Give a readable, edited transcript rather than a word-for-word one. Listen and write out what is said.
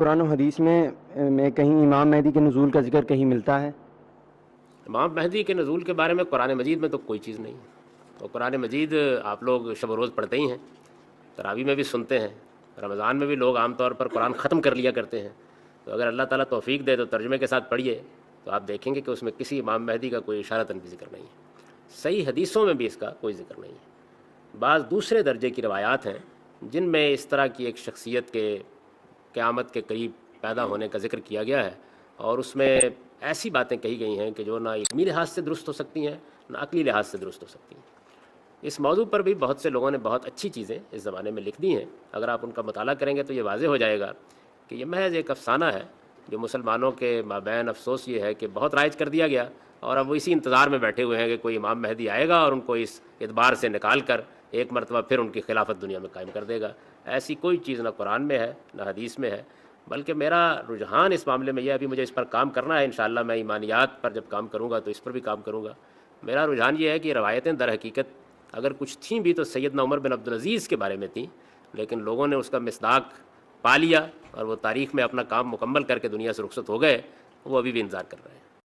قرآن و حدیث میں کہیں امام مہدی کے نزول کا ذکر کہیں ملتا ہے؟ امام مہدی کے نزول کے بارے میں قرآن مجید میں تو کوئی چیز نہیں ہے. تو قرآن مجید آپ لوگ شب و روز پڑھتے ہی ہیں، تراویح میں بھی سنتے ہیں، رمضان میں بھی لوگ عام طور پر قرآن ختم کر لیا کرتے ہیں. تو اگر اللہ تعالیٰ توفیق دے تو ترجمے کے ساتھ پڑھیے تو آپ دیکھیں گے کہ اس میں کسی امام مہدی کا کوئی اشارتاً بھی ذکر نہیں ہے. صحیح حدیثوں میں بھی اس کا کوئی ذکر نہیں ہے. بعض دوسرے درجے کی روایات ہیں جن میں اس طرح کی ایک شخصیت کے قیامت کے قریب پیدا ہونے کا ذکر کیا گیا ہے، اور اس میں ایسی باتیں کہی گئی ہیں کہ جو نہ علمی لحاظ سے درست ہو سکتی ہیں نہ عقلی لحاظ سے درست ہو سکتی ہیں. اس موضوع پر بھی بہت سے لوگوں نے بہت اچھی چیزیں اس زمانے میں لکھ دی ہیں. اگر آپ ان کا مطالعہ کریں گے تو یہ واضح ہو جائے گا کہ یہ محض ایک افسانہ ہے جو مسلمانوں کے مابین افسوس یہ ہے کہ بہت رائج کر دیا گیا، اور اب وہ اسی انتظار میں بیٹھے ہوئے ہیں کہ کوئی امام مہدی آئے گا اور ان کو اس ادبار سے نکال کر ایک مرتبہ پھر ان کی خلافت دنیا میں قائم کر دے گا. ایسی کوئی چیز نہ قرآن میں ہے نہ حدیث میں ہے. بلکہ میرا رجحان اس معاملے میں یہ ہے، ابھی مجھے اس پر کام کرنا ہے. انشاءاللہ میں ایمانیات پر جب کام کروں گا تو اس پر بھی کام کروں گا. میرا رجحان یہ ہے کہ روایتیں در حقیقت اگر کچھ تھیں بھی تو سیدنا عمر بن عبدالعزیز کے بارے میں تھیں، لیکن لوگوں نے اس کا مصداق پا لیا اور وہ تاریخ میں اپنا کام مکمل کر کے دنیا سے رخصت ہو گئے. وہ ابھی بھی انتظار کر رہے ہیں.